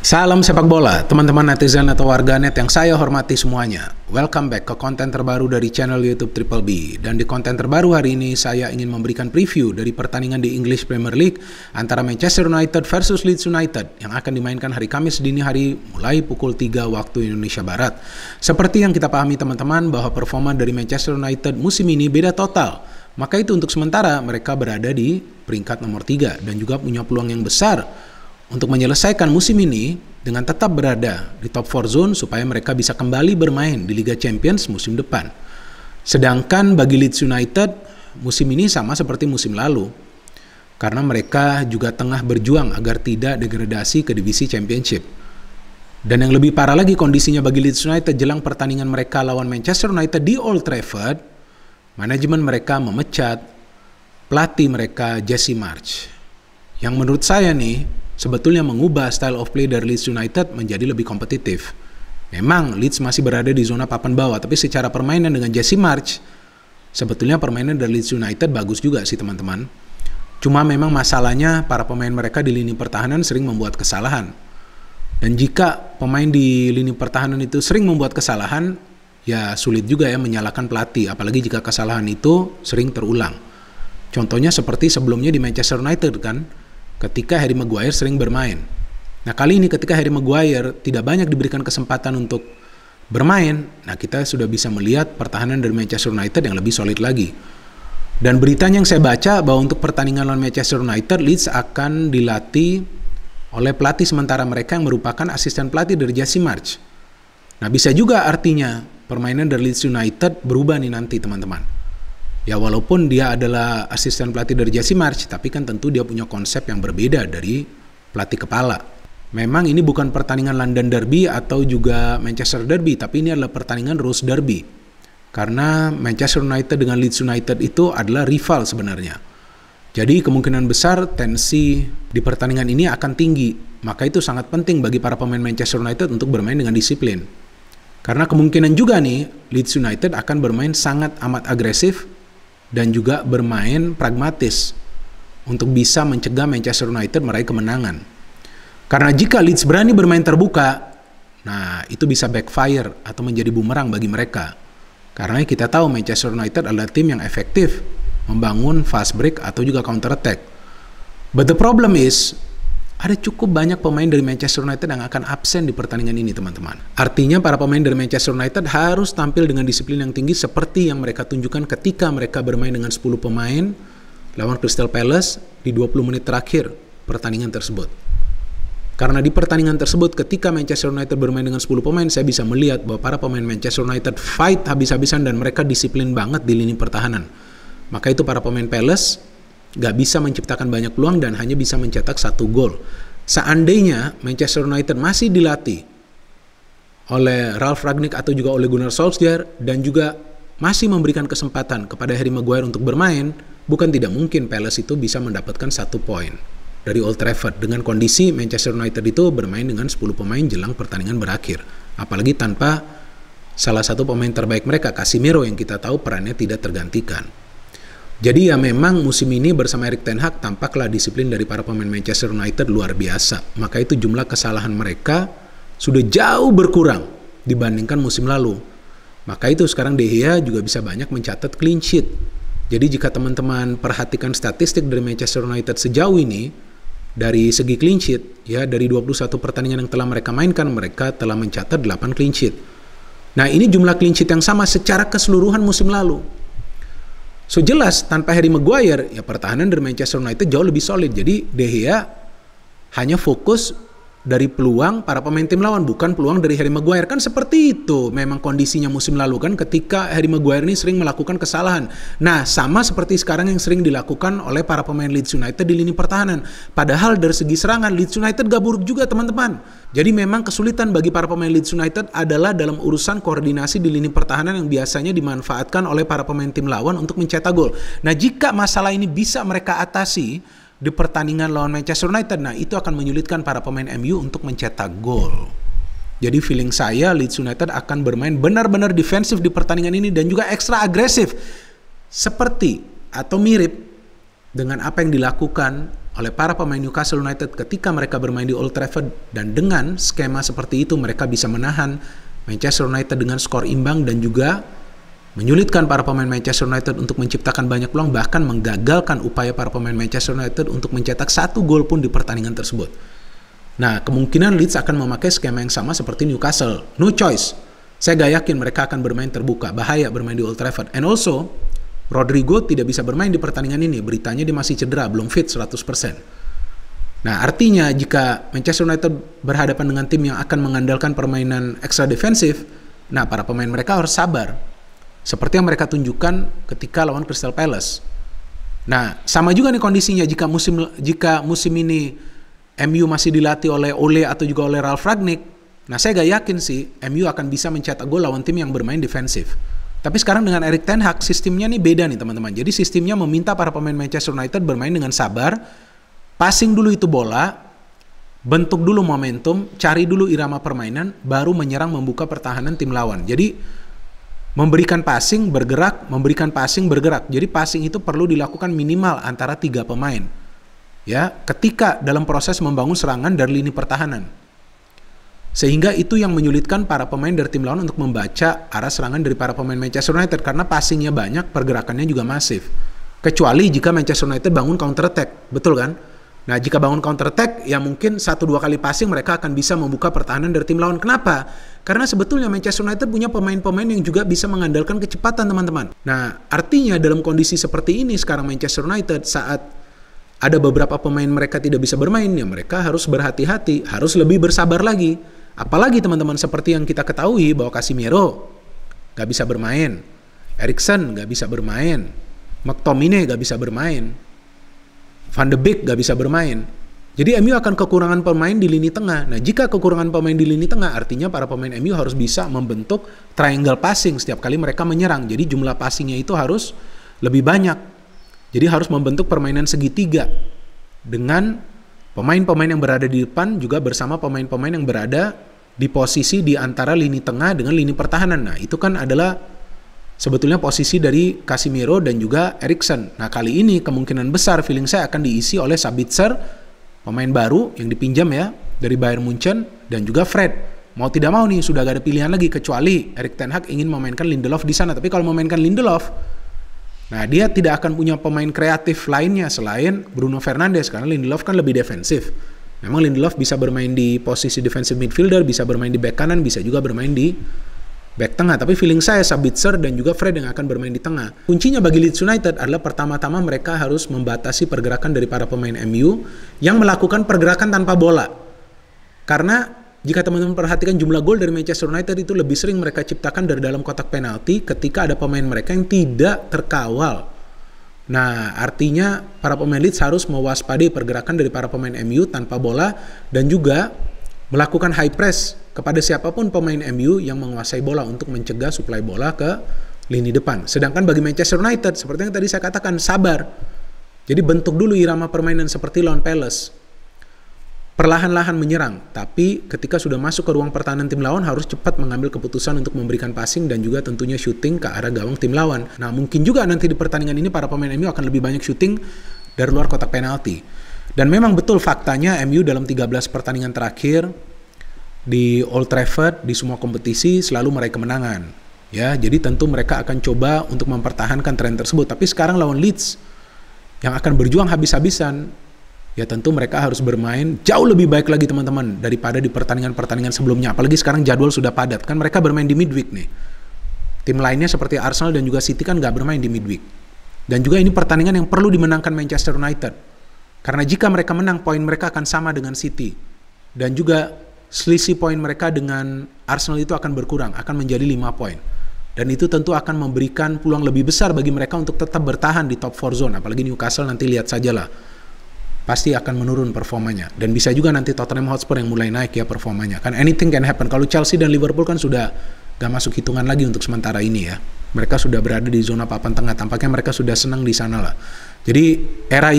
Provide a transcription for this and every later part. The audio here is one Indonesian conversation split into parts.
Salam sepak bola, teman-teman netizen atau warganet yang saya hormati semuanya. Welcome back ke konten terbaru dari channel YouTube Triple B. Dan di konten terbaru hari ini saya ingin memberikan preview dari pertandingan di English Premier League antara Manchester United versus Leeds United yang akan dimainkan hari Kamis dini hari mulai pukul 3 waktu Indonesia Barat. Seperti yang kita pahami teman-teman bahwa performa dari Manchester United musim ini beda total. Maka itu untuk sementara mereka berada di peringkat nomor 3 dan juga punya peluang yang besar untuk menyelesaikan musim ini dengan tetap berada di top 4 zone supaya mereka bisa kembali bermain di Liga Champions musim depan. Sedangkan bagi Leeds United musim ini sama seperti musim lalu karena mereka juga tengah berjuang agar tidak degradasi ke divisi Championship. Dan yang lebih parah lagi kondisinya bagi Leeds United jelang pertandingan mereka lawan Manchester United di Old Trafford, manajemen mereka memecat pelatih mereka Jesse Marsch yang menurut saya nih sebetulnya mengubah style of play dari Leeds United menjadi lebih kompetitif. Memang Leeds masih berada di zona papan bawah, tapi secara permainan dengan Jesse Marsch, sebetulnya permainan dari Leeds United bagus juga sih teman-teman. Cuma memang masalahnya para pemain mereka di lini pertahanan sering membuat kesalahan. Dan jika pemain di lini pertahanan itu sering membuat kesalahan, ya sulit juga ya menyalahkan pelatih, apalagi jika kesalahan itu sering terulang. Contohnya seperti sebelumnya di Manchester United kan, ketika Harry Maguire sering bermain. Nah kali ini ketika Harry Maguire tidak banyak diberikan kesempatan untuk bermain, nah kita sudah bisa melihat pertahanan dari Manchester United yang lebih solid lagi. Dan beritanya yang saya baca bahwa untuk pertandingan lawan Manchester United, Leeds akan dilatih oleh pelatih sementara mereka yang merupakan asisten pelatih dari Jesse Marsch. Nah bisa juga artinya permainan dari Leeds United berubah nih nanti teman-teman. Ya walaupun dia adalah asisten pelatih dari Jesse Marsch, tapi kan tentu dia punya konsep yang berbeda dari pelatih kepala. Memang ini bukan pertandingan London Derby atau juga Manchester Derby, tapi ini adalah pertandingan Rose Derby. Karena Manchester United dengan Leeds United itu adalah rival sebenarnya. Jadi kemungkinan besar tensi di pertandingan ini akan tinggi. Maka itu sangat penting bagi para pemain Manchester United untuk bermain dengan disiplin. Karena kemungkinan juga nih Leeds United akan bermain sangat amat agresif dan juga bermain pragmatis untuk bisa mencegah Manchester United meraih kemenangan. Karena jika Leeds berani bermain terbuka, nah itu bisa backfire atau menjadi bumerang bagi mereka. Karena kita tahu Manchester United adalah tim yang efektif membangun fast break atau juga counter attack. But the problem is, ada cukup banyak pemain dari Manchester United yang akan absen di pertandingan ini teman-teman. Artinya para pemain dari Manchester United harus tampil dengan disiplin yang tinggi seperti yang mereka tunjukkan ketika mereka bermain dengan 10 pemain lawan Crystal Palace di 20 menit terakhir pertandingan tersebut. Karena di pertandingan tersebut ketika Manchester United bermain dengan 10 pemain, saya bisa melihat bahwa para pemain Manchester United fight habis-habisan dan mereka disiplin banget di lini pertahanan. Maka itu para pemain Palace gak bisa menciptakan banyak peluang dan hanya bisa mencetak 1 gol. Seandainya Manchester United masih dilatih oleh Ralf Rangnick atau juga oleh Gunnar Solskjaer dan juga masih memberikan kesempatan kepada Harry Maguire untuk bermain, bukan tidak mungkin Palace itu bisa mendapatkan 1 poin dari Old Trafford dengan kondisi Manchester United itu bermain dengan 10 pemain jelang pertandingan berakhir. Apalagi tanpa salah satu pemain terbaik mereka, Casemiro, yang kita tahu perannya tidak tergantikan. Jadi ya memang musim ini bersama Erik ten Hag tampaklah disiplin dari para pemain Manchester United luar biasa. Maka itu jumlah kesalahan mereka sudah jauh berkurang dibandingkan musim lalu. Maka itu sekarang De Gea juga bisa banyak mencatat clean sheet. Jadi jika teman-teman perhatikan statistik dari Manchester United sejauh ini, dari segi clean sheet, ya dari 21 pertandingan yang telah mereka mainkan, mereka telah mencatat 8 clean sheet. Nah ini jumlah clean sheet yang sama secara keseluruhan musim lalu. So jelas tanpa Harry Maguire ya pertahanan dari Manchester United jauh lebih solid. Jadi De Gea hanya fokus dari peluang para pemain tim lawan, bukan peluang dari Harry Maguire. Kan seperti itu memang kondisinya musim lalu kan ketika Harry Maguire ini sering melakukan kesalahan. Nah sama seperti sekarang yang sering dilakukan oleh para pemain Leeds United di lini pertahanan. Padahal dari segi serangan Leeds United gak buruk juga teman-teman. Jadi memang kesulitan bagi para pemain Leeds United adalah dalam urusan koordinasi di lini pertahanan yang biasanya dimanfaatkan oleh para pemain tim lawan untuk mencetak gol. Nah jika masalah ini bisa mereka atasi di pertandingan lawan Manchester United, nah itu akan menyulitkan para pemain MU untuk mencetak gol. Jadi feeling saya Leeds United akan bermain benar-benar defensif di pertandingan ini dan juga ekstra agresif. Seperti atau mirip dengan apa yang dilakukan oleh para pemain Newcastle United ketika mereka bermain di Old Trafford, dan dengan skema seperti itu mereka bisa menahan Manchester United dengan skor imbang dan juga menyulitkan para pemain Manchester United untuk menciptakan banyak peluang, bahkan menggagalkan upaya para pemain Manchester United untuk mencetak 1 gol pun di pertandingan tersebut. Nah, kemungkinan Leeds akan memakai skema yang sama seperti Newcastle. No choice. Saya gak yakin mereka akan bermain terbuka. Bahaya bermain di Old Trafford. And also, Rodrigo tidak bisa bermain di pertandingan ini. Beritanya dia masih cedera, belum fit 100%. Nah, artinya jika Manchester United berhadapan dengan tim yang akan mengandalkan permainan ekstra defensif, nah para pemain mereka harus sabar. Seperti yang mereka tunjukkan ketika lawan Crystal Palace. Nah, sama juga nih kondisinya jika musim ini MU masih dilatih oleh Ole atau juga oleh Ralf Rangnick. Nah, saya gak yakin sih MU akan bisa mencetak gol lawan tim yang bermain defensif. Tapi sekarang dengan Erik ten Hag, sistemnya nih beda nih teman-teman. Jadi sistemnya meminta para pemain Manchester United bermain dengan sabar, passing dulu itu bola, bentuk dulu momentum, cari dulu irama permainan, baru menyerang membuka pertahanan tim lawan. Jadi memberikan passing, bergerak, memberikan passing, bergerak. Jadi passing itu perlu dilakukan minimal antara 3 pemain. Ya, ketika dalam proses membangun serangan dari lini pertahanan. Sehingga itu yang menyulitkan para pemain dari tim lawan untuk membaca arah serangan dari para pemain Manchester United karena passingnya banyak, pergerakannya juga masif. Kecuali jika Manchester United bangun counter attack, betul kan? Nah, jika bangun counter attack, ya mungkin 1-2 kali passing mereka akan bisa membuka pertahanan dari tim lawan. Kenapa? Karena sebetulnya Manchester United punya pemain-pemain yang juga bisa mengandalkan kecepatan, teman-teman. Nah, artinya dalam kondisi seperti ini sekarang Manchester United saat ada beberapa pemain mereka tidak bisa bermain, ya mereka harus berhati-hati, harus lebih bersabar lagi. Apalagi teman-teman seperti yang kita ketahui bahwa Casemiro gak bisa bermain, Eriksen gak bisa bermain, McTominay gak bisa bermain, Van de Beek gak bisa bermain. Jadi MU akan kekurangan pemain di lini tengah. Nah, jika kekurangan pemain di lini tengah, artinya para pemain MU harus bisa membentuk triangle passing setiap kali mereka menyerang. Jadi jumlah passingnya itu harus lebih banyak. Jadi harus membentuk permainan segitiga dengan pemain-pemain yang berada di depan juga bersama pemain-pemain yang berada di posisi di antara lini tengah dengan lini pertahanan. Nah, itu kan adalah sebetulnya posisi dari Casemiro dan juga Eriksen. Nah, kali ini kemungkinan besar feeling saya akan diisi oleh Sabitzer, pemain baru yang dipinjam ya dari Bayern Munchen, dan juga Fred. Mau tidak mau nih sudah gak ada pilihan lagi kecuali Erik ten Hag ingin memainkan Lindelof di sana. Tapi kalau memainkan Lindelof, nah dia tidak akan punya pemain kreatif lainnya selain Bruno Fernandes karena Lindelof kan lebih defensif. Memang Lindelof bisa bermain di posisi defensive midfielder, bisa bermain di back kanan, bisa juga bermain di back tengah, tapi feeling saya Sabitzer dan juga Fred yang akan bermain di tengah. Kuncinya bagi Leeds United adalah pertama-tama mereka harus membatasi pergerakan dari para pemain MU yang melakukan pergerakan tanpa bola. Karena jika teman-teman perhatikan jumlah gol dari Manchester United itu lebih sering mereka ciptakan dari dalam kotak penalti ketika ada pemain mereka yang tidak terkawal. Nah, artinya para pemain Leeds harus mewaspadai pergerakan dari para pemain MU tanpa bola dan juga melakukan high press kepada siapapun pemain MU yang menguasai bola untuk mencegah suplai bola ke lini depan. Sedangkan bagi Manchester United, seperti yang tadi saya katakan, sabar. Jadi bentuk dulu irama permainan seperti lawan Palace. Perlahan-lahan menyerang, tapi ketika sudah masuk ke ruang pertahanan tim lawan harus cepat mengambil keputusan untuk memberikan passing dan juga tentunya shooting ke arah gawang tim lawan. Nah, mungkin juga nanti di pertandingan ini para pemain MU akan lebih banyak shooting dari luar kotak penalti. Dan memang betul faktanya MU dalam 13 pertandingan terakhir di Old Trafford di semua kompetisi selalu meraih kemenangan. Ya, jadi tentu mereka akan coba untuk mempertahankan tren tersebut. Tapi sekarang lawan Leeds yang akan berjuang habis-habisan, ya tentu mereka harus bermain jauh lebih baik lagi teman-teman daripada di pertandingan-pertandingan sebelumnya. Apalagi sekarang jadwal sudah padat. Kan mereka bermain di midweek nih. Tim lainnya seperti Arsenal dan juga City kan nggak bermain di midweek. Dan juga ini pertandingan yang perlu dimenangkan Manchester United. Karena jika mereka menang, poin mereka akan sama dengan City. Dan juga selisih poin mereka dengan Arsenal itu akan berkurang, akan menjadi 5 poin. Dan itu tentu akan memberikan peluang lebih besar bagi mereka untuk tetap bertahan di top 4 zone. Apalagi Newcastle nanti lihat sajalah. Pasti akan menurun performanya. Dan bisa juga nanti Tottenham Hotspur yang mulai naik ya performanya. Kan anything can happen. Kalau Chelsea dan Liverpool kan sudah gak masuk hitungan lagi untuk sementara ini ya. Mereka sudah berada di zona papan tengah. Tampaknya mereka sudah senang di sana lah. Jadi era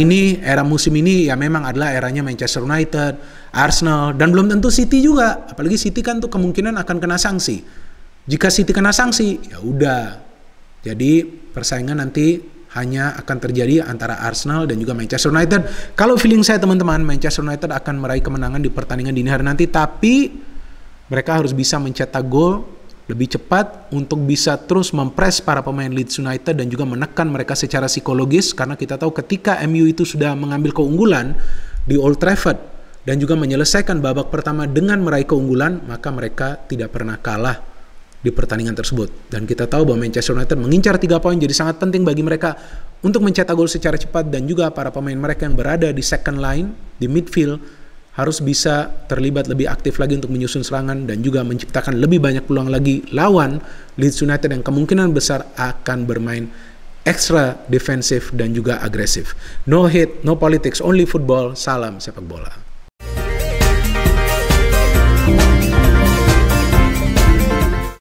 musim ini ya memang adalah eranya Manchester United, Arsenal, dan belum tentu City juga. Apalagi City kan tuh kemungkinan akan kena sanksi. Jika City kena sanksi, ya udah. Jadi persaingan nanti hanya akan terjadi antara Arsenal dan juga Manchester United. Kalau feeling saya teman-teman, Manchester United akan meraih kemenangan di pertandingan dini hari nanti, tapi mereka harus bisa mencetak gol lebih cepat untuk bisa terus mempres para pemain Leeds United dan juga menekan mereka secara psikologis, karena kita tahu ketika MU itu sudah mengambil keunggulan di Old Trafford dan juga menyelesaikan babak pertama dengan meraih keunggulan, maka mereka tidak pernah kalah di pertandingan tersebut. Dan kita tahu bahwa Manchester United mengincar 3 poin, jadi sangat penting bagi mereka untuk mencetak gol secara cepat, dan juga para pemain mereka yang berada di second line, di midfield, harus bisa terlibat lebih aktif lagi untuk menyusun serangan dan juga menciptakan lebih banyak peluang lagi lawan Leeds United yang kemungkinan besar akan bermain ekstra defensif dan juga agresif. No hate, no politics, only football. Salam sepak bola.